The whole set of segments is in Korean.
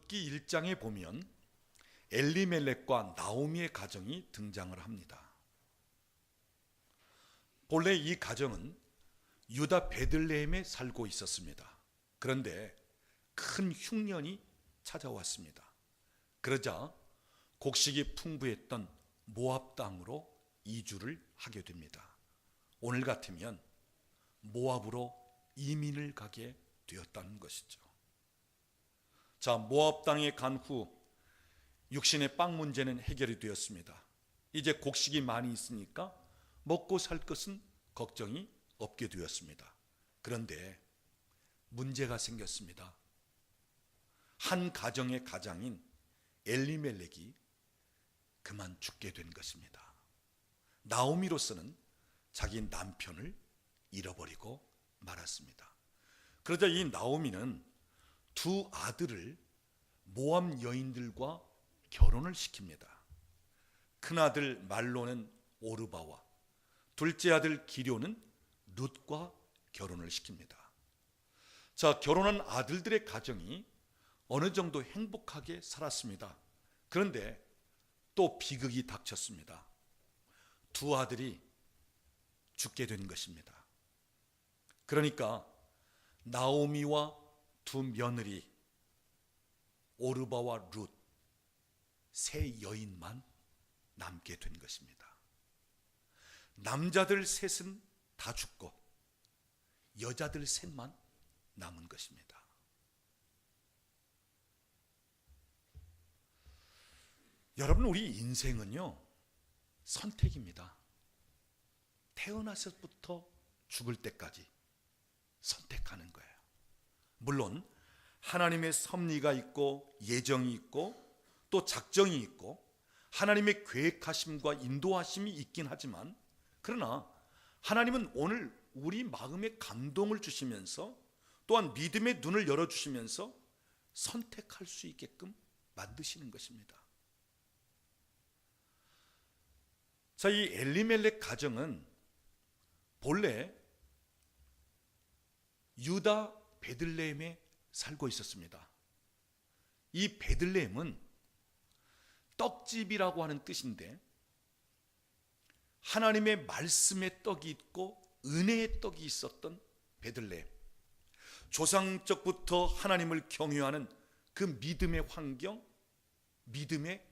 룻기 1장에 보면 엘리멜렉과 나오미의 가정이 등장을 합니다. 본래 이 가정은 유다 베들레헴에 살고 있었습니다. 그런데 큰 흉년이 찾아왔습니다. 그러자 곡식이 풍부했던 모압 땅으로 이주를 하게 됩니다. 오늘 같으면 모압으로 이민을 가게 되었다는 것이죠. 자, 모압 땅에 간 후 육신의 빵 문제는 해결이 되었습니다. 이제 곡식이 많이 있으니까 먹고 살 것은 걱정이 없게 되었습니다. 그런데 문제가 생겼습니다. 한 가정의 가장인 엘리멜렉이 그만 죽게 된 것입니다. 나오미로서는 자기 남편을 잃어버리고 말았습니다. 그러자 이 나오미는 두 아들을 모압 여인들과 결혼을 시킵니다. 큰아들 말로는 오르바와 둘째 아들 기료는 룻과 결혼을 시킵니다. 자, 결혼한 아들들의 가정이 어느 정도 행복하게 살았습니다. 그런데 또 비극이 닥쳤습니다. 두 아들이 죽게 된 것입니다. 그러니까 나오미와 두 며느리 오르바와 룻 세 여인만 남게 된 것입니다. 남자들 셋은 다 죽고 여자들 셋만 남은 것입니다. 여러분, 우리 인생은요 선택입니다. 태어나서부터 죽을 때까지 선택하는 거예요. 물론 하나님의 섭리가 있고 예정이 있고 또 작정이 있고 하나님의 계획하심과 인도하심이 있긴 하지만, 그러나 하나님은 오늘 우리 마음에 감동을 주시면서 또한 믿음의 눈을 열어주시면서 선택할 수 있게끔 만드시는 것입니다. 자, 이 엘리멜렉 가정은 본래 유다 베들레헴에 살고 있었습니다. 이 베들레헴은 떡집이라고 하는 뜻인데 하나님의 말씀의 떡이 있고 은혜의 떡이 있었던 베들레헴, 조상적부터 하나님을 경외하는 그 믿음의 환경, 믿음의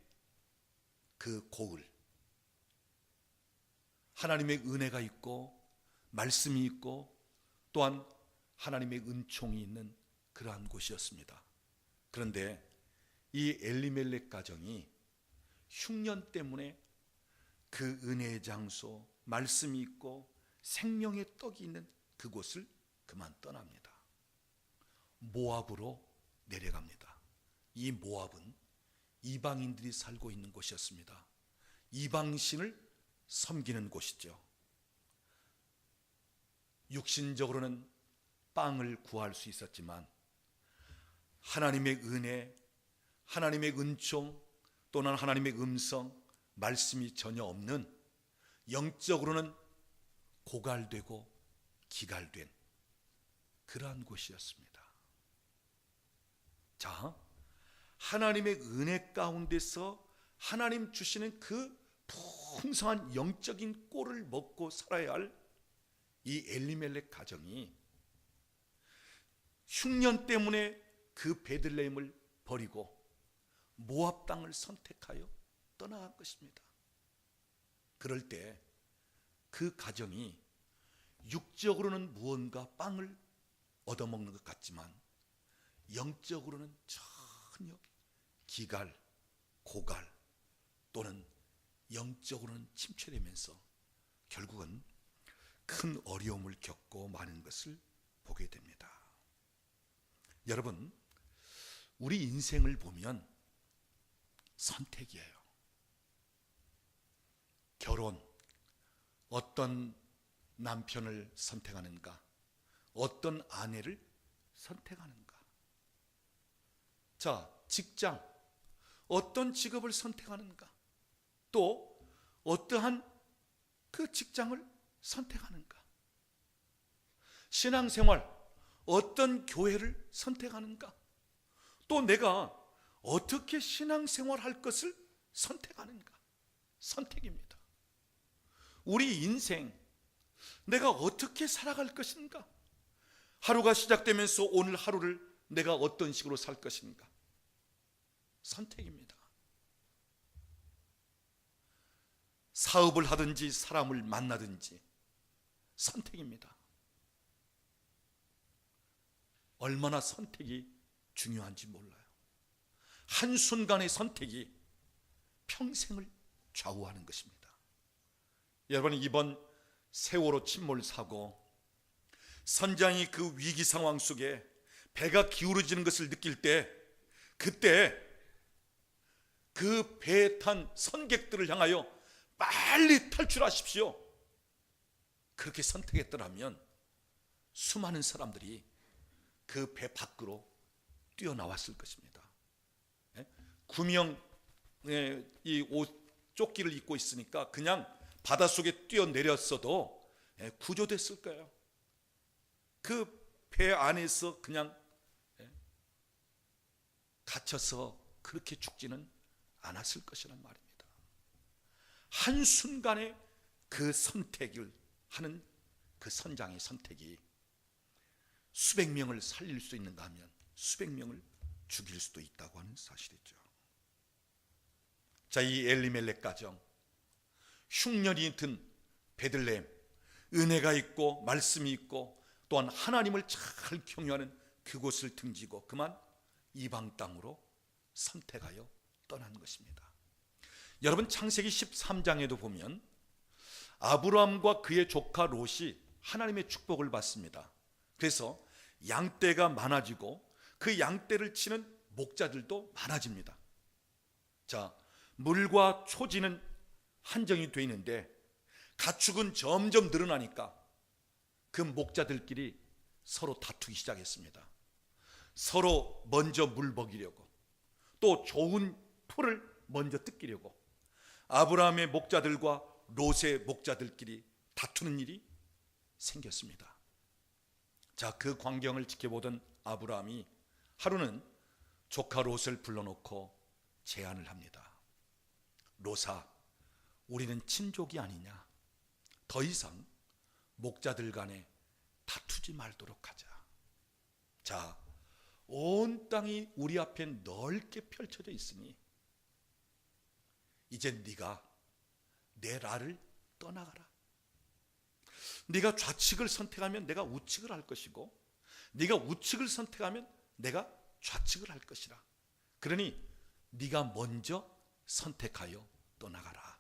그 고을, 하나님의 은혜가 있고 말씀이 있고 또한 하나님의 은총이 있는 그러한 곳이었습니다. 그런데 이 엘리멜렉 가정이 흉년 때문에 그 은혜의 장소, 말씀이 있고 생명의 떡이 있는 그곳을 그만 떠납니다. 모압으로 내려갑니다. 이 모압은 이방인들이 살고 있는 곳이었습니다. 이방신을 섬기는 곳이죠. 육신적으로는 빵을 구할 수 있었지만 하나님의 은혜, 하나님의 은총 또는 하나님의 음성, 말씀이 전혀 없는, 영적으로는 고갈되고 기갈된 그러한 곳이었습니다. 자, 하나님의 은혜 가운데서 하나님 주시는 그 풍성한 영적인 꼴을 먹고 살아야 할 이 엘리멜렉 가정이 흉년 때문에 그 베들레헴을 버리고 모압 땅을 선택하여 떠나간 것입니다. 그럴 때 그 가정이 육적으로는 무언가 빵을 얻어먹는 것 같지만 영적으로는 전혀 기갈, 고갈 또는 영적으로는 침체되면서 결국은 큰 어려움을 겪고 마는 것을 보게 됩니다. 여러분, 우리 인생을 보면 선택이에요. 결혼, 어떤 남편을 선택하는가, 어떤 아내를 선택하는가. 자, 직장, 어떤 직업을 선택하는가, 또 어떠한 그 직장을 선택하는가. 신앙생활, 어떤 교회를 선택하는가, 또 내가 어떻게 신앙생활 할 것을 선택하는가? 선택입니다. 우리 인생 내가 어떻게 살아갈 것인가? 하루가 시작되면서 오늘 하루를 내가 어떤 식으로 살 것인가? 선택입니다. 사업을 하든지 사람을 만나든지 선택입니다. 얼마나 선택이 중요한지 몰라요. 한순간의 선택이 평생을 좌우하는 것입니다. 여러분, 이번 세월호 침몰 사고, 선장이 그 위기 상황 속에 배가 기울어지는 것을 느낄 때, 그때 그 배에 탄 선객들을 향하여 빨리 탈출하십시오, 그렇게 선택했더라면 수많은 사람들이 그 배 밖으로 뛰어나왔을 것입니다. 구명 이 조끼를 입고 있으니까 그냥 바닷속에 뛰어내렸어도 구조됐을 거예요. 그 배 안에서 그냥 갇혀서 그렇게 죽지는 않았을 것이란 말입니다. 한순간에 그 선택을 하는 그 선장의 선택이 수백 명을 살릴 수 있는가 하면 수백 명을 죽일 수도 있다고 하는 사실이죠. 자, 이 엘리멜렉 가정, 흉년이 든 베들레헴, 은혜가 있고 말씀이 있고 또한 하나님을 잘 경유하는 그곳을 등지고 그만 이방 땅으로 선택하여 떠난 것입니다. 여러분, 창세기 13장에도 보면 아브라함과 그의 조카 롯이 하나님의 축복을 받습니다. 그래서 양떼가 많아지고 그 양떼를 치는 목자들도 많아집니다. 자, 물과 초지는 한정이 되어 있는데 가축은 점점 늘어나니까 그 목자들끼리 서로 다투기 시작했습니다. 서로 먼저 물 먹이려고, 또 좋은 풀을 먼저 뜯기려고 아브라함의 목자들과 롯의 목자들끼리 다투는 일이 생겼습니다. 자, 그 광경을 지켜보던 아브라함이 하루는 조카 롯을 불러놓고 제안을 합니다. 롯아, 우리는 친족이 아니냐? 더 이상 목자들 간에 다투지 말도록 하자. 자, 온 땅이 우리 앞에 넓게 펼쳐져 있으니 이제 네가 내 나를 떠나가라. 네가 좌측을 선택하면 내가 우측을 할 것이고, 네가 우측을 선택하면 내가 좌측을 할 것이라. 그러니 네가 먼저 선택하여 떠나가라.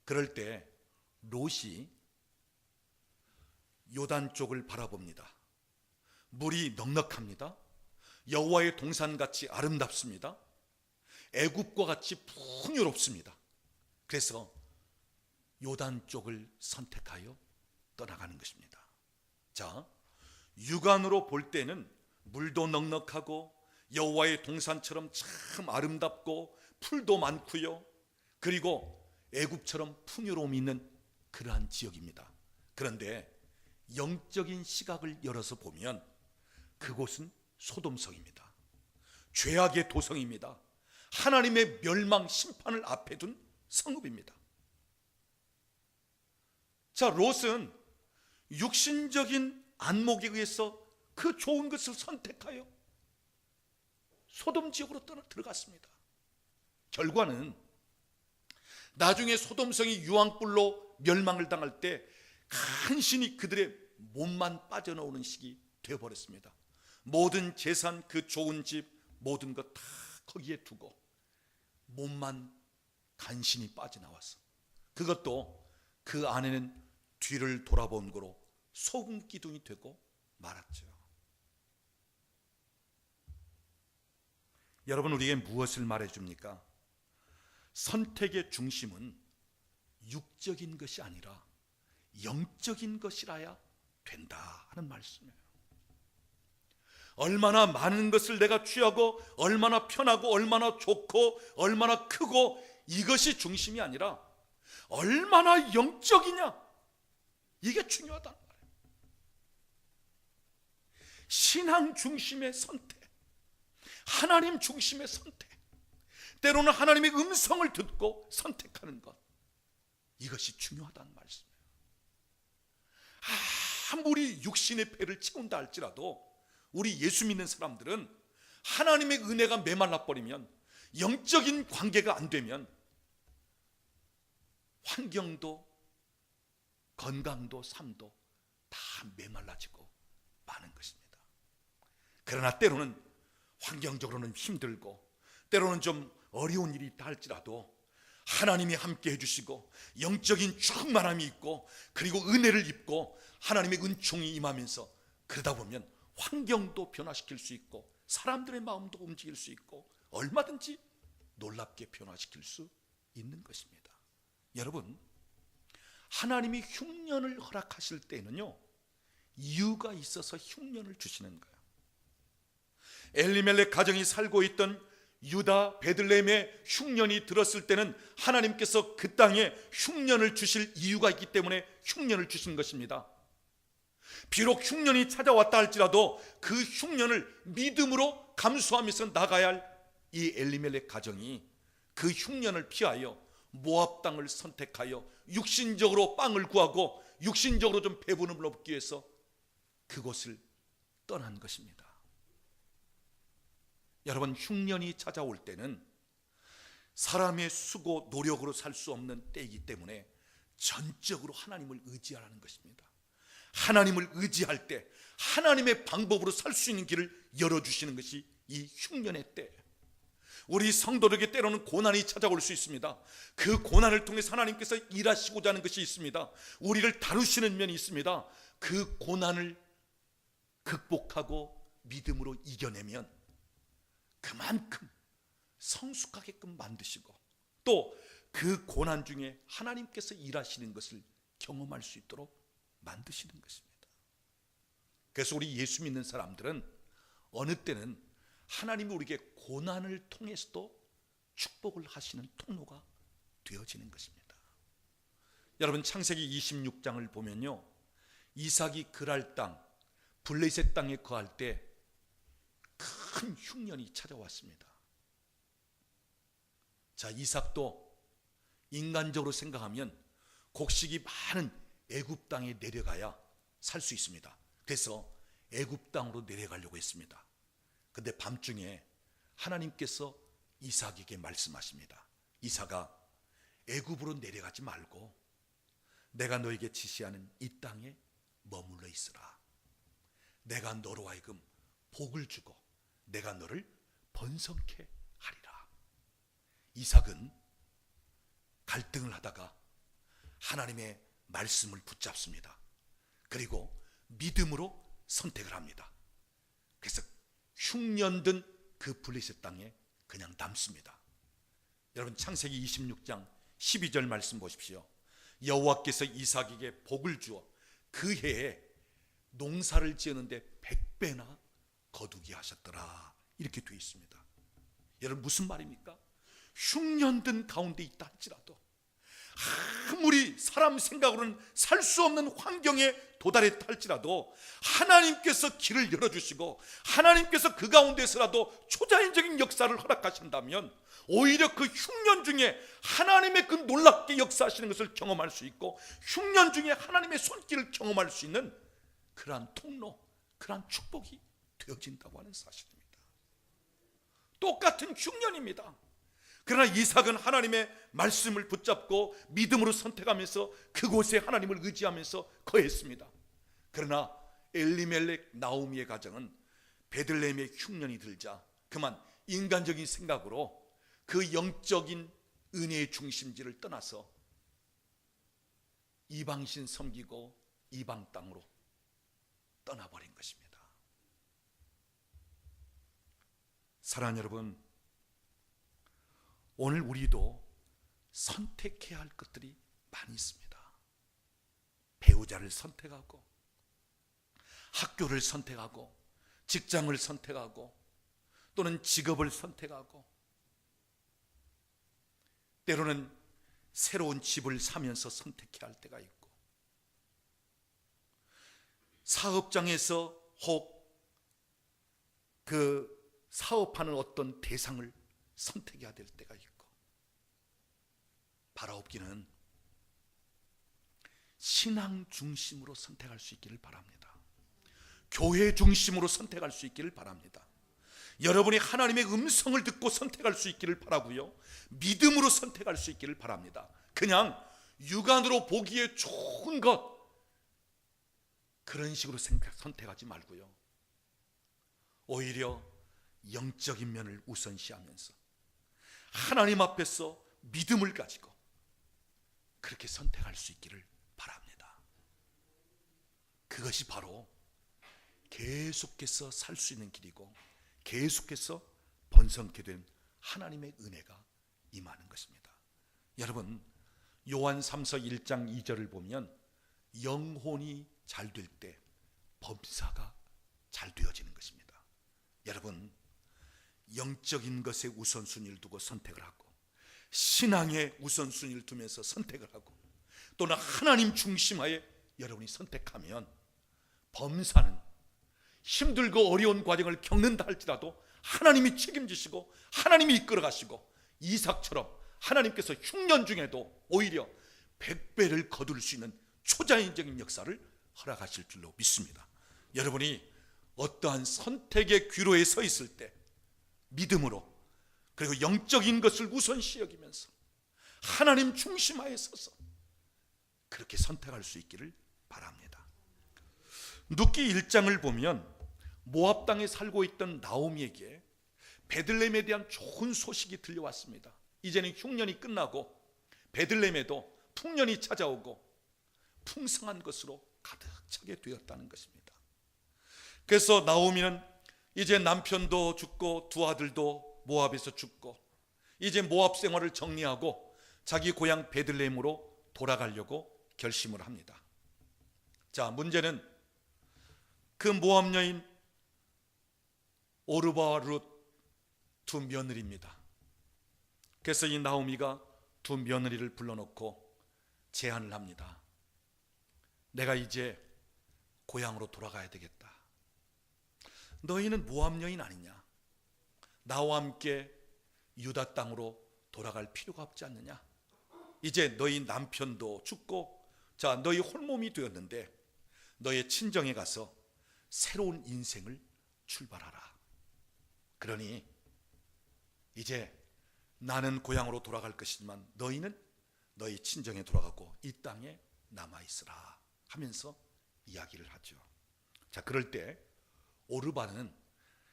그럴 때 롯이 요단 쪽을 바라봅니다. 물이 넉넉합니다. 여호와의 동산같이 아름답습니다. 애굽과 같이 풍요롭습니다. 그래서 요단 쪽을 선택하여 떠나가는 것입니다. 자, 육안으로 볼 때는 물도 넉넉하고 여호와의 동산처럼 참 아름답고 풀도 많고요, 그리고 애굽처럼 풍요로움이 있는 그러한 지역입니다. 그런데 영적인 시각을 열어서 보면 그곳은 소돔성입니다. 죄악의 도성입니다. 하나님의 멸망 심판을 앞에 둔 성읍입니다. 자, 롯은 육신적인 안목에 의해서 그 좋은 것을 선택하여 소돔 지역으로 들어갔습니다. 결과는 나중에 소돔성이 유황불로 멸망을 당할 때 간신히 그들의 몸만 빠져나오는 시기 되어버렸습니다. 모든 재산, 그 좋은 집, 모든 것 다 거기에 두고 몸만 간신히 빠져나와서, 그것도 그 안에는 뒤를 돌아본 거로 소금 기둥이 되고 말았죠. 여러분, 우리에게 무엇을 말해줍니까? 선택의 중심은 육적인 것이 아니라 영적인 것이라야 된다 하는 말씀이에요. 얼마나 많은 것을 내가 취하고 얼마나 편하고 얼마나 좋고 얼마나 크고, 이것이 중심이 아니라 얼마나 영적이냐, 이게 중요하다는 말이에요. 신앙 중심의 선택, 하나님 중심의 선택, 때로는 하나님의 음성을 듣고 선택하는 것, 이것이 중요하다는 말씀이에요. 아무리 육신의 배를 채운다 할지라도 우리 예수 믿는 사람들은 하나님의 은혜가 메말라 버리면, 영적인 관계가 안 되면 환경도 건강도 삶도 다 메말라지고 마는 것입니다. 그러나 때로는 환경적으로는 힘들고 때로는 좀 어려운 일이 있다 할지라도 하나님이 함께 해주시고 영적인 충만함이 있고 그리고 은혜를 입고 하나님의 은총이 임하면서 그러다 보면 환경도 변화시킬 수 있고 사람들의 마음도 움직일 수 있고 얼마든지 놀랍게 변화시킬 수 있는 것입니다. 여러분, 하나님이 흉년을 허락하실 때는요, 이유가 있어서 흉년을 주시는 거예요. 엘리멜렉 가정이 살고 있던 유다 베들레헴에 흉년이 들었을 때는 하나님께서 그 땅에 흉년을 주실 이유가 있기 때문에 흉년을 주신 것입니다. 비록 흉년이 찾아왔다 할지라도 그 흉년을 믿음으로 감수하면서 나가야 할 이 엘리멜렉 가정이 그 흉년을 피하여 모압 땅을 선택하여 육신적으로 빵을 구하고 육신적으로 좀 배부름을 얻기 위해서 그곳을 떠난 것입니다. 여러분, 흉년이 찾아올 때는 사람의 수고 노력으로 살 수 없는 때이기 때문에 전적으로 하나님을 의지하라는 것입니다. 하나님을 의지할 때 하나님의 방법으로 살 수 있는 길을 열어주시는 것이 이 흉년의 때. 우리 성도들에게 때로는 고난이 찾아올 수 있습니다. 그 고난을 통해서 하나님께서 일하시고자 하는 것이 있습니다. 우리를 다루시는 면이 있습니다. 그 고난을 극복하고 믿음으로 이겨내면 그만큼 성숙하게끔 만드시고 또 그 고난 중에 하나님께서 일하시는 것을 경험할 수 있도록 만드시는 것입니다. 그래서 우리 예수 믿는 사람들은 어느 때는 하나님이 우리에게 고난을 통해서도 축복을 하시는 통로가 되어지는 것입니다. 여러분, 창세기 26장을 보면요, 이삭이 그랄 땅 블레셋 땅에 거할 때 큰 흉년이 찾아왔습니다. 자, 이삭도 인간적으로 생각하면 곡식이 많은 애굽 땅에 내려가야 살 수 있습니다. 그래서 애굽 땅으로 내려가려고 했습니다. 근데 밤중에 하나님께서 이삭에게 말씀하십니다. 이삭아, 애굽으로 내려가지 말고 내가 너에게 지시하는 이 땅에 머물러 있으라. 내가 너로 하여금 복을 주고 내가 너를 번성케 하리라. 이삭은 갈등을 하다가 하나님의 말씀을 붙잡습니다. 그리고 믿음으로 선택을 합니다. 그래서 흉년든 그 블레셋 땅에 그냥 남습니다. 여러분, 창세기 26장 12절 말씀 보십시오. 여호와께서 이삭에게 복을 주어 그 해에 농사를 지었는데 100배나 거두게 하셨더라. 이렇게 되어 있습니다. 여러분, 무슨 말입니까? 흉년든 가운데 있다 할지라도 아무리 사람 생각으로는 살 수 없는 환경에 도달했다 할지라도 하나님께서 길을 열어주시고 하나님께서 그 가운데서라도 초자연적인 역사를 허락하신다면 오히려 그 흉년 중에 하나님의 그 놀랍게 역사하시는 것을 경험할 수 있고 흉년 중에 하나님의 손길을 경험할 수 있는 그러한 통로, 그러한 축복이 되어진다고 하는 사실입니다. 똑같은 흉년입니다. 그러나 이삭은 하나님의 말씀을 붙잡고 믿음으로 선택하면서 그곳에 하나님을 의지하면서 거했습니다. 그러나 엘리멜렉 나오미의 가정은 베들레헴의 흉년이 들자 그만 인간적인 생각으로 그 영적인 은혜의 중심지를 떠나서 이방신 섬기고 이방 땅으로 떠나버린 것입니다. 사랑하는 여러분, 오늘 우리도 선택해야 할 것들이 많이 있습니다. 배우자를 선택하고 학교를 선택하고 직장을 선택하고 또는 직업을 선택하고 때로는 새로운 집을 사면서 선택해야 할 때가 있고 사업장에서 혹 그 사업하는 어떤 대상을 선택해야 될 때가 있고, 바라옵기는 신앙 중심으로 선택할 수 있기를 바랍니다. 교회 중심으로 선택할 수 있기를 바랍니다. 여러분이 하나님의 음성을 듣고 선택할 수 있기를 바라고요, 믿음으로 선택할 수 있기를 바랍니다. 그냥 육안으로 보기에 좋은 것, 그런 식으로 선택하지 말고요, 오히려 영적인 면을 우선시하면서 하나님 앞에서 믿음을 가지고 그렇게 선택할 수 있기를 바랍니다. 그것이 바로 계속해서 살 수 있는 길이고, 계속해서 번성케 된 하나님의 은혜가 임하는 것입니다. 여러분, 요한 3서 1장 2절을 보면 영혼이 잘 될 때 범사가 잘 되어지는 것입니다. 여러분, 영적인 것에 우선순위를 두고 선택을 하고, 신앙에 우선순위를 두면서 선택을 하고, 또는 하나님 중심하에 여러분이 선택하면 범사는 힘들고 어려운 과정을 겪는다 할지라도 하나님이 책임지시고 하나님이 이끌어 가시고, 이삭처럼 하나님께서 흉년 중에도 오히려 100배를 거둘 수 있는 초자연적인 역사를 허락하실 줄로 믿습니다. 여러분이 어떠한 선택의 귀로에 서 있을 때 믿음으로, 그리고 영적인 것을 우선시 여기면서 하나님 중심하에 서서 그렇게 선택할 수 있기를 바랍니다. 룻기 1장을 보면 모압 땅에 살고 있던 나오미에게 베들레헴에 대한 좋은 소식이 들려왔습니다. 이제는 흉년이 끝나고 베들레헴에도 풍년이 찾아오고 풍성한 것으로 가득 차게 되었다는 것입니다. 그래서 나오미는 이제 남편도 죽고 두 아들도 모압에서 죽고 이제 모압 생활을 정리하고 자기 고향 베들레헴으로 돌아가려고 결심을 합니다. 자, 문제는 그 모압 여인 오르바와 룻 두 며느리입니다. 그래서 이 나오미가 두 며느리를 불러놓고 제안을 합니다. 내가 이제 고향으로 돌아가야 되겠다. 너희는 모압 여인 아니냐? 나와 함께 유다 땅으로 돌아갈 필요가 없지 않느냐? 이제 너희 남편도 죽고, 자, 너희 홀몸이 되었는데 너의 친정에 가서 새로운 인생을 출발하라. 그러니 이제 나는 고향으로 돌아갈 것이지만 너희는 너희 친정에 돌아가고 이 땅에 남아있으라 하면서 이야기를 하죠. 자, 그럴 때 오르바는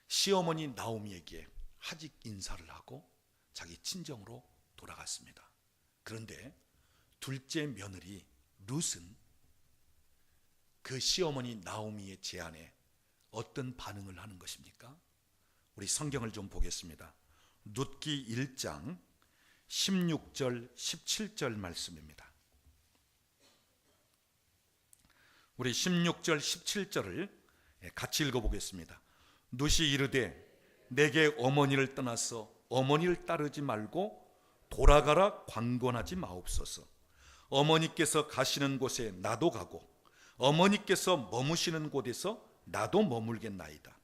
시어머니 나오미에게 하직 인사를 하고 자기 친정으로 돌아갔습니다. 그런데 둘째 며느리 룻은 그 시어머니 나오미의 제안에 어떤 반응을 하는 것입니까? 우리 성경을 좀 보겠습니다. 룻기 1장 16절 17절 말씀입니다. 우리 16절 17절을 같이 읽어보겠습니다. 룻이 이르되 내게 어머니를 떠나서 어머니를 따르지 말고 돌아가라 광권하지 마옵소서. 어머니께서 가시는 곳에 나도 가고 어머니께서 머무시는 곳에서 나도 머물겠나이다.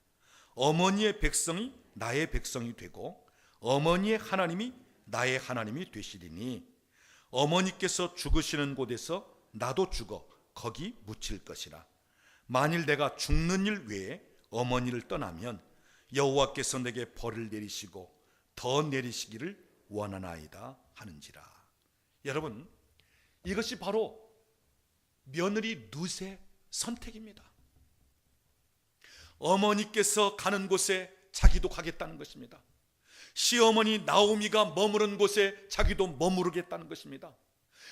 어머니의 백성이 나의 백성이 되고 어머니의 하나님이 나의 하나님이 되시리니 어머니께서 죽으시는 곳에서 나도 죽어 거기 묻힐 것이라. 만일 내가 죽는 일 외에 어머니를 떠나면 여호와께서 내게 벌을 내리시고 더 내리시기를 원하나이다 하는지라. 여러분, 이것이 바로 며느리 룻의 선택입니다. 어머니께서 가는 곳에 자기도 가겠다는 것입니다. 시어머니 나오미가 머무른 곳에 자기도 머무르겠다는 것입니다.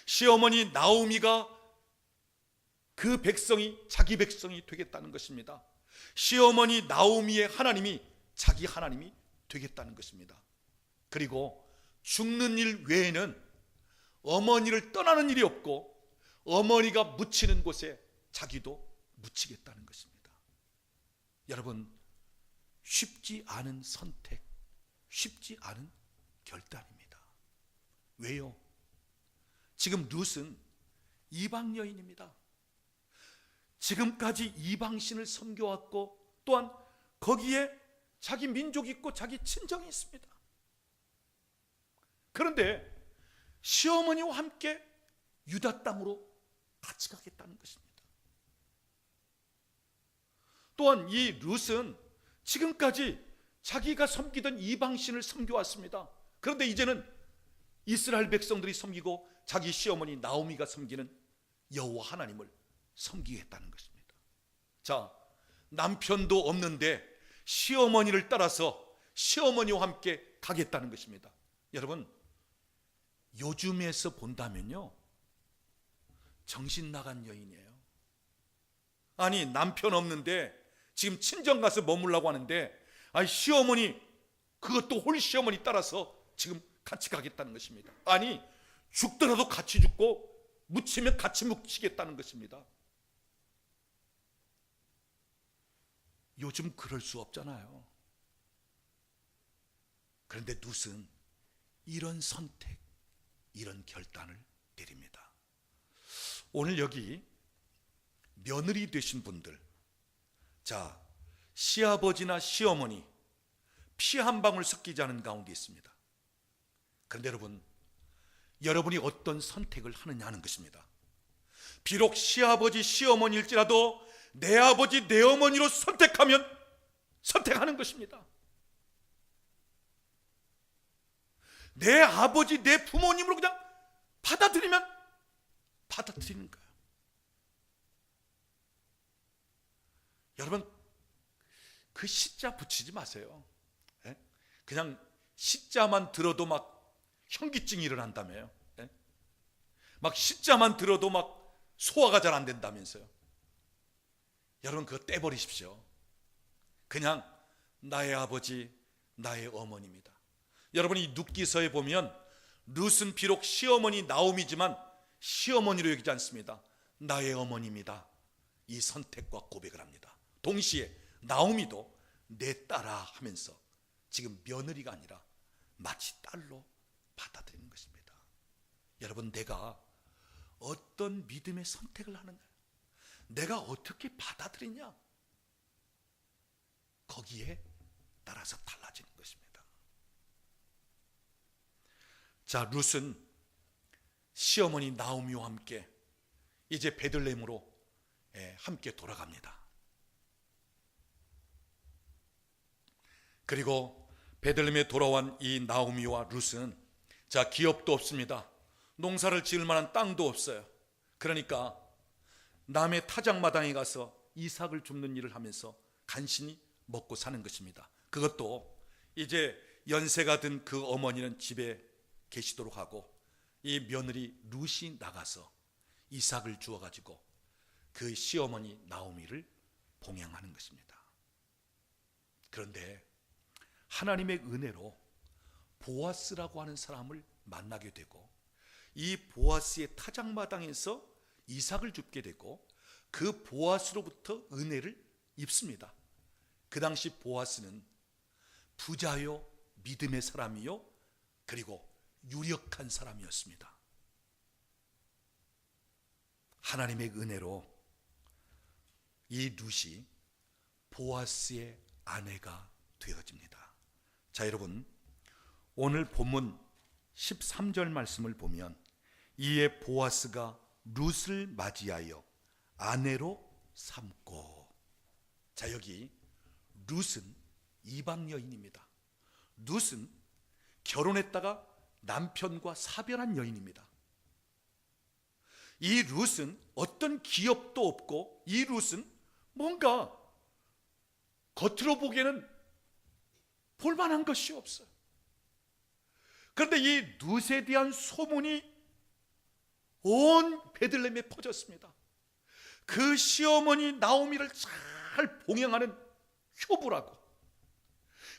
시어머니 나오미가 그 백성이 자기 백성이 되겠다는 것입니다. 시어머니 나오미의 하나님이 자기 하나님이 되겠다는 것입니다. 그리고 죽는 일 외에는 어머니를 떠나는 일이 없고 어머니가 묻히는 곳에 자기도 묻히겠다는 것입니다. 여러분, 쉽지 않은 선택, 쉽지 않은 결단입니다. 왜요? 지금 룻은 이방 여인입니다. 지금까지 이방신을 섬겨왔고 또한 거기에 자기 민족이 있고 자기 친정이 있습니다. 그런데 시어머니와 함께 유다 땅으로 같이 가겠다는 것입니다. 또한 이 룻은 지금까지 자기가 섬기던 이방신을 섬겨왔습니다. 그런데 이제는 이스라엘 백성들이 섬기고 자기 시어머니 나오미가 섬기는 여호와 하나님을 섬기겠다는 것입니다. 자, 남편도 없는데 시어머니를 따라서 시어머니와 함께 가겠다는 것입니다. 여러분, 요즘에서 본다면요, 정신 나간 여인이에요. 아니, 남편 없는데 지금 친정 가서 머물라고 하는데, 아니, 시어머니, 그것도 홀 시어머니 따라서 지금 같이 가겠다는 것입니다. 아니, 죽더라도 같이 죽고 묻히면 같이 묻히겠다는 것입니다. 요즘 그럴 수 없잖아요. 그런데 룻은 이런 선택, 이런 결단을 내립니다. 오늘 여기 며느리 되신 분들, 자, 시아버지나 시어머니 피 한 방울 섞이지 않은 가운데 있습니다. 그런데 여러분이 어떤 선택을 하느냐 하는 것입니다. 비록 시아버지 시어머니일지라도 내 아버지 내 어머니로 선택하면 선택하는 것입니다. 내 아버지 내 부모님으로 그냥 받아들이면 받아들이는 거예요. 여러분, 그 시자 붙이지 마세요. 그냥 시자만 들어도 막 현기증이 일어난다며요. 막 시자만 들어도 막 소화가 잘 안 된다면서요. 여러분, 그거 떼버리십시오. 그냥 나의 아버지 나의 어머니입니다. 여러분이 룻기서에 보면 룻은 비록 시어머니 나옴이지만 시어머니로 여기지 않습니다. 나의 어머니입니다. 이 선택과 고백을 합니다. 동시에 나오미도 내 딸아 하면서 지금 며느리가 아니라 마치 딸로 받아들이는 것입니다. 여러분, 내가 어떤 믿음의 선택을 하느냐, 내가 어떻게 받아들이냐, 거기에 따라서 달라지는 것입니다. 자, 룻은 시어머니 나오미와 함께 이제 베들레헴으로 함께 돌아갑니다. 그리고 베들레헴에 돌아온 이 나오미와 룻은, 자, 기업도 없습니다. 농사를 지을 만한 땅도 없어요. 그러니까 남의 타작마당에 가서 이삭을 줍는 일을 하면서 간신히 먹고 사는 것입니다. 그것도 이제 연세가 든 그 어머니는 집에 계시도록 하고 이 며느리 룻이 나가서 이삭을 주어가지고 그 시어머니 나오미를 봉양하는 것입니다. 그런데 하나님의 은혜로 보아스라고 하는 사람을 만나게 되고 이 보아스의 타작마당에서 이삭을 줍게 되고 그 보아스로부터 은혜를 입습니다. 그 당시 보아스는 부자요, 믿음의 사람이요, 그리고 유력한 사람이었습니다. 하나님의 은혜로 이 룻이 보아스의 아내가 되어집니다. 자, 여러분, 오늘 본문 13절 말씀을 보면 이에 보아스가 룻을 맞이하여 아내로 삼고, 자, 여기 룻은 이방 여인입니다. 룻은 결혼했다가 남편과 사별한 여인입니다. 이 룻은 어떤 기업도 없고 이 룻은 뭔가 겉으로 보기에는 볼만한 것이 없어요. 그런데 이 룻에 대한 소문이 온 베들레헴에 퍼졌습니다. 그 시어머니 나오미를 잘 봉양하는 효부라고,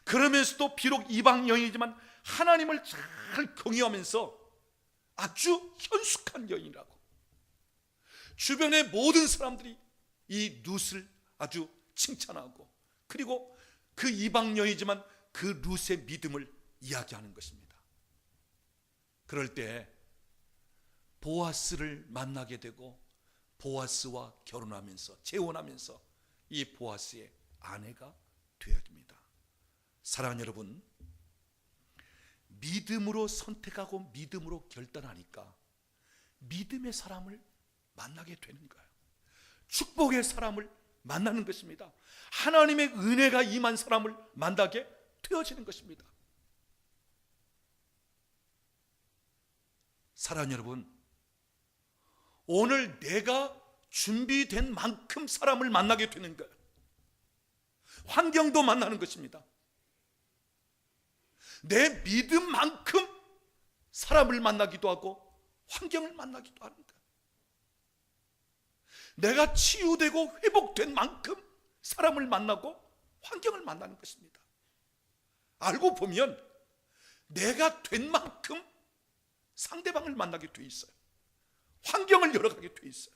그러면서도 비록 이방 여인이지만 하나님을 잘 경외하면서 아주 현숙한 여인이라고, 주변의 모든 사람들이 이 룻을 아주 칭찬하고, 그리고 그 이방 여인이지만 그 룻의 믿음을 이야기하는 것입니다. 그럴 때 보아스를 만나게 되고 보아스와 결혼하면서 재혼하면서 이 보아스의 아내가 되어집니다. 사랑하는 여러분, 믿음으로 선택하고 믿음으로 결단하니까 믿음의 사람을 만나게 되는 거예요. 축복의 사람을 만나는 것입니다. 하나님의 은혜가 임한 사람을 만나게 되어지는 것입니다. 사랑하는 여러분, 오늘 내가 준비된 만큼 사람을 만나게 되는 거예요. 환경도 만나는 것입니다. 내 믿음만큼 사람을 만나기도 하고 환경을 만나기도 하는 거예요. 내가 치유되고 회복된 만큼 사람을 만나고 환경을 만나는 것입니다. 알고 보면 내가 된 만큼 상대방을 만나게 돼 있어요. 환경을 열어가게 돼 있어요.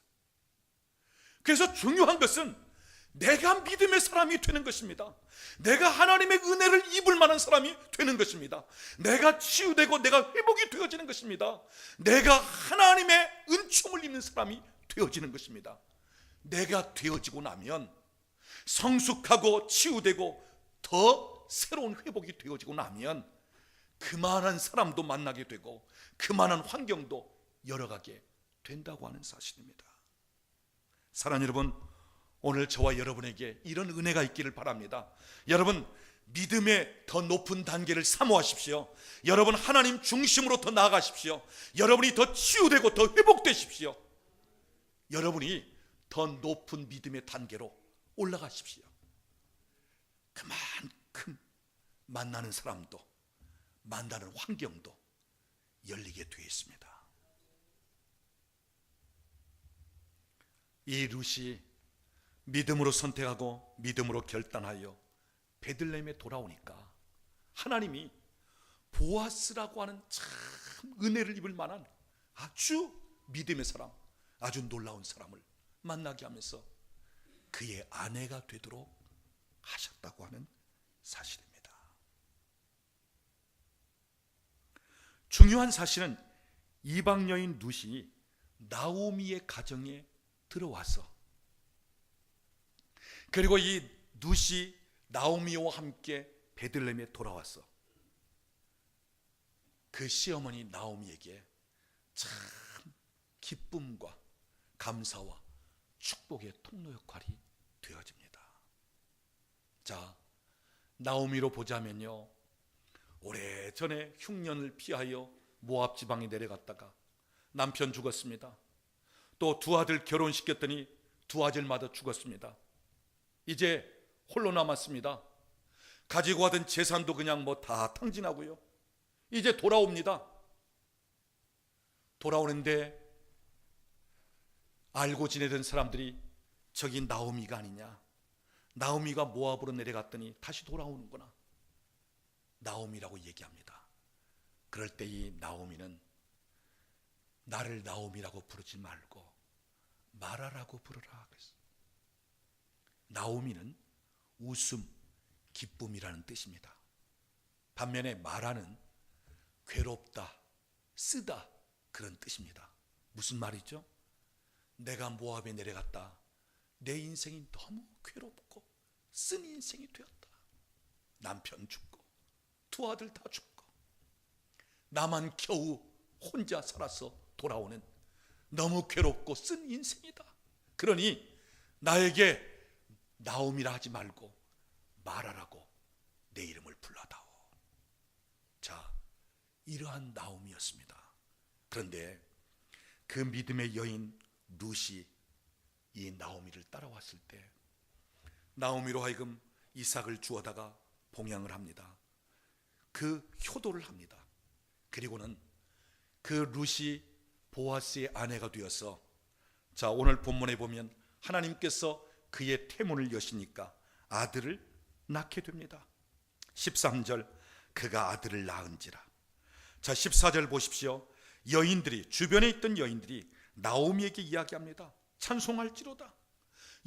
그래서 중요한 것은 내가 믿음의 사람이 되는 것입니다. 내가 하나님의 은혜를 입을 만한 사람이 되는 것입니다. 내가 치유되고 내가 회복이 되어지는 것입니다. 내가 하나님의 은총을 입는 사람이 되어지는 것입니다. 내가 되어지고 나면 성숙하고 치유되고 더 새로운 회복이 되어지고 나면 그만한 사람도 만나게 되고 그만한 환경도 열어가게 된다고 하는 사실입니다. 사랑하는 여러분, 오늘 저와 여러분에게 이런 은혜가 있기를 바랍니다. 여러분, 믿음의 더 높은 단계를 사모하십시오. 여러분, 하나님 중심으로 더 나아가십시오. 여러분이 더 치유되고 더 회복되십시오. 여러분이 더 높은 믿음의 단계로 올라가십시오. 그만큼 만나는 사람도 만나는 환경도 열리게 되어 있습니다. 이 룻이 믿음으로 선택하고 믿음으로 결단하여 베들레헴에 돌아오니까 하나님이 보아스라고 하는 참 은혜를 입을 만한 아주 믿음의 사람, 아주 놀라운 사람을 만나게 하면서 그의 아내가 되도록 하셨다고 하는 사실입니다. 중요한 사실은 이방 여인 룻이 나오미의 가정에 들어와서, 그리고 이 룻이 나오미와 함께 베들레헴에 돌아와서 그 시어머니 나오미에게 참 기쁨과 감사와 축복의 통로 역할이 되어집니다. 자, 나오미로 보자면요, 오래전에 흉년을 피하여 모압 지방에 내려갔다가 남편 죽었습니다. 또 두 아들 결혼시켰더니 두 아들마다 죽었습니다. 이제 홀로 남았습니다. 가지고 가던 재산도 그냥 다 탕진하고요. 이제 돌아옵니다. 돌아오는데 알고 지내던 사람들이 저기 나오미가 아니냐, 나오미가 모압으로 내려갔더니 다시 돌아오는구나, 나오미라고 얘기합니다. 그럴 때 이 나오미는 나를 나오미라고 부르지 말고 마라라고 부르라 그랬어요. 나오미는 웃음, 기쁨이라는 뜻입니다. 반면에 마라는 괴롭다, 쓰다, 그런 뜻입니다. 무슨 말이죠? 내가 모압에 내려갔다, 내 인생이 너무 괴롭고 쓴 인생이 되었다. 남편 죽고 두 아들 다 죽고 나만 겨우 혼자 살아서 돌아오는 너무 괴롭고 쓴 인생이다. 그러니 나에게 나오미라 하지 말고 마라라고 내 이름을 불러다오. 자, 이러한 나오미였습니다. 그런데 그 믿음의 여인 룻이 이 나오미를 따라왔을 때 나오미로 하여금 이삭을 주어다가 봉양을 합니다. 그 효도를 합니다. 그리고는 그 룻이 보아스의 아내가 되어서, 자, 오늘 본문에 보면 하나님께서 그의 태문을 여시니까 아들을 낳게 됩니다. 13절, 그가 아들을 낳은지라. 자, 14절 보십시오. 여인들이, 주변에 있던 여인들이 나오미에게 이야기합니다. 찬송할지로다,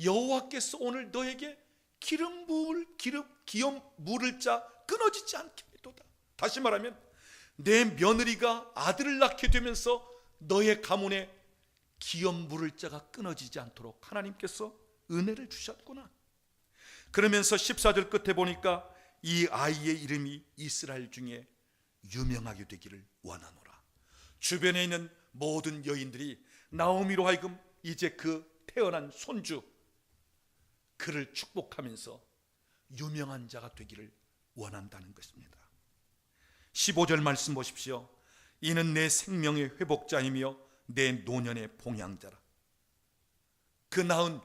여호와께서 오늘 너에게 기름 물을 자 끊어지지 않게 해도다. 다시 말하면 내 며느리가 아들을 낳게 되면서 너의 가문에 기업 물을 자가 끊어지지 않도록 하나님께서 은혜를 주셨구나. 그러면서 14절 끝에 보니까 이 아이의 이름이 이스라엘 중에 유명하게 되기를 원하노라. 주변에 있는 모든 여인들이 나오미로 하여금 이제 그 태어난 손주 그를 축복하면서 유명한 자가 되기를 원한다는 것입니다. 15절 말씀 보십시오. 이는 내 생명의 회복자이며 내 노년의 봉양자라. 그 낳은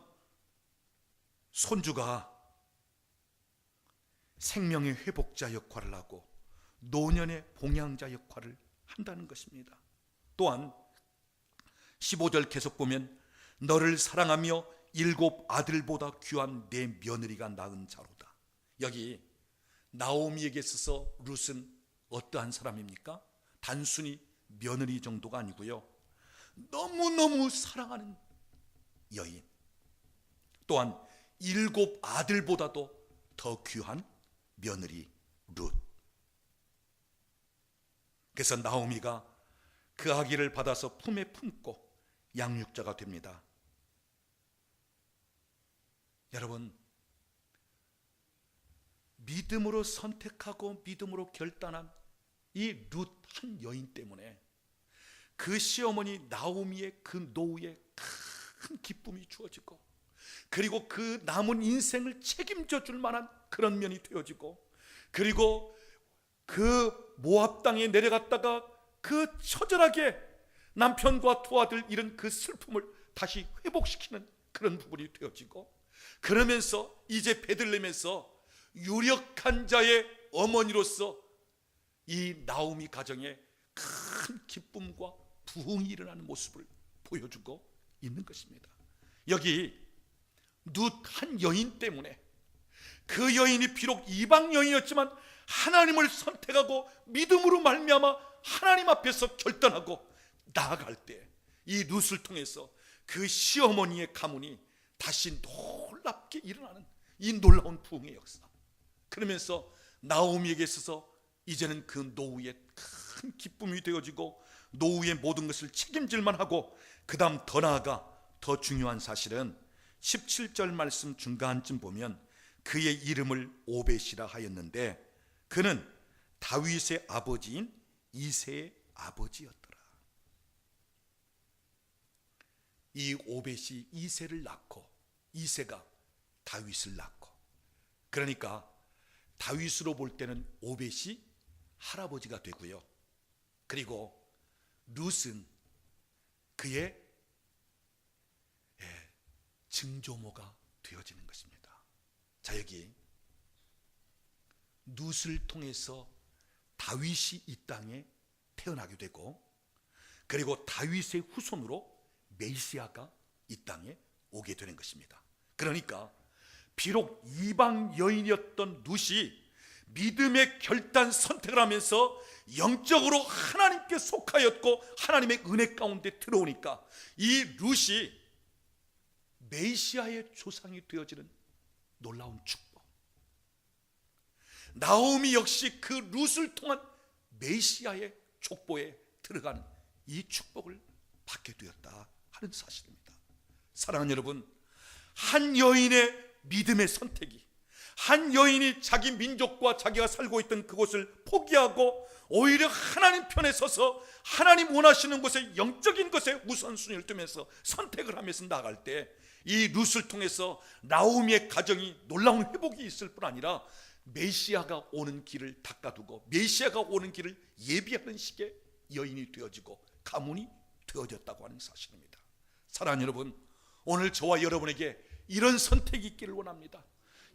손주가 생명의 회복자 역할을 하고 노년의 봉양자 역할을 한다는 것입니다. 또한 15절 계속 보면 너를 사랑하며 7 아들보다 귀한 내 며느리가 낳은 자로다. 여기 나오미에게 있어서 룻은 어떠한 사람입니까? 단순히 며느리 정도가 아니고요, 너무너무 사랑하는 여인, 또한 7 아들보다도 더 귀한 며느리 룻. 그래서 나오미가 그 아기를 받아서 품에 품고 양육자가 됩니다. 여러분, 믿음으로 선택하고 믿음으로 결단한 이 룻 한 여인 때문에 그 시어머니 나오미의 그 노후에 큰 기쁨이 주어지고, 그리고 그 남은 인생을 책임져 줄 만한 그런 면이 되어지고, 그리고 그 모압 땅에 내려갔다가 그 처절하게 남편과 두 아들 잃은 그 슬픔을 다시 회복시키는 그런 부분이 되어지고, 그러면서 이제 베들레헴에서 유력한 자의 어머니로서 이 나오미 가정에 큰 기쁨과 부흥이 일어나는 모습을 보여주고 있는 것입니다. 여기 룻 한 여인 때문에, 그 여인이 비록 이방 여인이었지만 하나님을 선택하고 믿음으로 말미암아 하나님 앞에서 결단하고 나아갈 때 이 룻을 통해서 그 시어머니의 가문이 다시 놀랍게 일어나는 이 놀라운 부흥의 역사. 그러면서 나오미에게 있어서 이제는 그 노후에 큰 기쁨이 되어지고 노후의 모든 것을 책임질만 하고, 그 다음 더 나아가 더 중요한 사실은 17절 말씀 중간쯤 보면 그의 이름을 오벳이라 하였는데 그는 다윗의 아버지인 이새의 아버지였더라. 이 오벳이 이새를 낳고 이새가 다윗을 낳고, 그러니까 다윗으로 볼 때는 오벳이 할아버지가 되고요, 그리고 룻은 그의 증조모가 되어지는 것입니다. 자, 여기 룻을 통해서 다윗이 이 땅에 태어나게 되고, 그리고 다윗의 후손으로 메시아가 이 땅에 오게 되는 것입니다. 그러니까 비록 이방 여인이었던 룻이 믿음의 결단 선택을 하면서 영적으로 하나님께 속하였고 하나님의 은혜 가운데 들어오니까 이 룻이 메시아의 조상이 되어지는 놀라운 축복. 나오미 역시 그 룻을 통한 메시아의 족보에 들어가는 이 축복을 받게 되었다 하는 사실입니다. 사랑하는 여러분, 한 여인의 믿음의 선택이, 한 여인이 자기 민족과 자기가 살고 있던 그곳을 포기하고 오히려 하나님 편에 서서 하나님 원하시는 곳에 영적인 것에 우선순위를 두면서 선택을 하면서 나아갈 때 이 룻을 통해서 나오미의 가정이 놀라운 회복이 있을 뿐 아니라 메시아가 오는 길을 닦아두고 메시아가 오는 길을 예비하는 식의 여인이 되어지고 가문이 되어졌다고 하는 사실입니다. 사랑하는 여러분, 오늘 저와 여러분에게 이런 선택이 있기를 원합니다.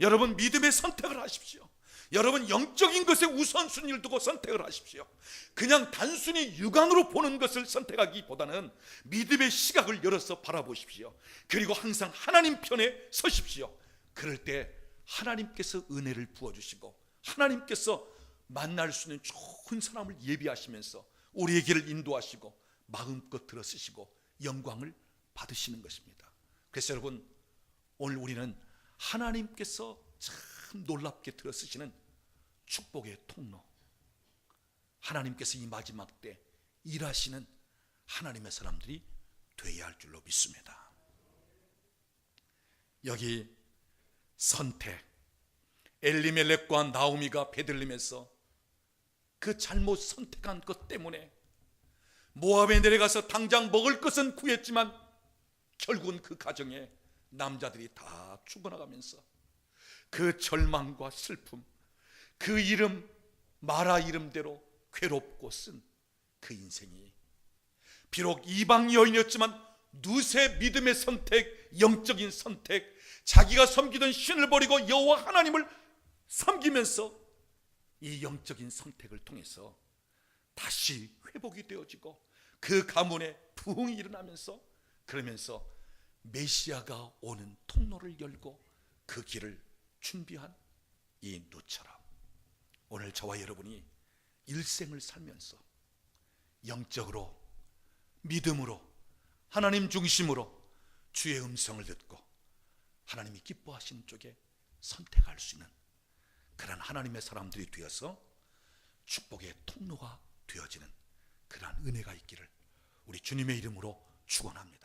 여러분, 믿음의 선택을 하십시오. 여러분, 영적인 것에 우선순위를 두고 선택을 하십시오. 그냥 단순히 육안으로 보는 것을 선택하기보다는 믿음의 시각을 열어서 바라보십시오. 그리고 항상 하나님 편에 서십시오. 그럴 때 하나님께서 은혜를 부어주시고 하나님께서 만날 수 있는 좋은 사람을 예비하시면서 우리에게를 인도하시고 마음껏 들어쓰시고 영광을 받으시는 것입니다. 그래서 여러분, 오늘 우리는 하나님께서 참 놀랍게 들어쓰시는 축복의 통로, 하나님께서 이 마지막 때 일하시는 하나님의 사람들이 되어야 할 줄로 믿습니다. 여기 선택, 엘리멜렉과 나오미가 베들레헴에서 그 잘못 선택한 것 때문에 모압에 내려가서 당장 먹을 것은 구했지만 결국은 그 가정에 남자들이 다 죽어나가면서 그 절망과 슬픔, 그 이름 마라 이름대로 괴롭고 쓴 그 인생이 비록 이방 여인이었지만 누세 믿음의 선택, 영적인 선택, 자기가 섬기던 신을 버리고 여호와 하나님을 섬기면서 이 영적인 선택을 통해서 다시 회복이 되어지고 그 가문에 부흥이 일어나면서 그러면서 메시아가 오는 통로를 열고 그 길을 준비한 이 누처럼 오늘 저와 여러분이 일생을 살면서 영적으로 믿음으로 하나님 중심으로 주의 음성을 듣고 하나님이 기뻐하시는 쪽에 선택할 수 있는 그런 하나님의 사람들이 되어서 축복의 통로가 되어지는 그러한 은혜가 있기를 우리 주님의 이름으로 축원합니다.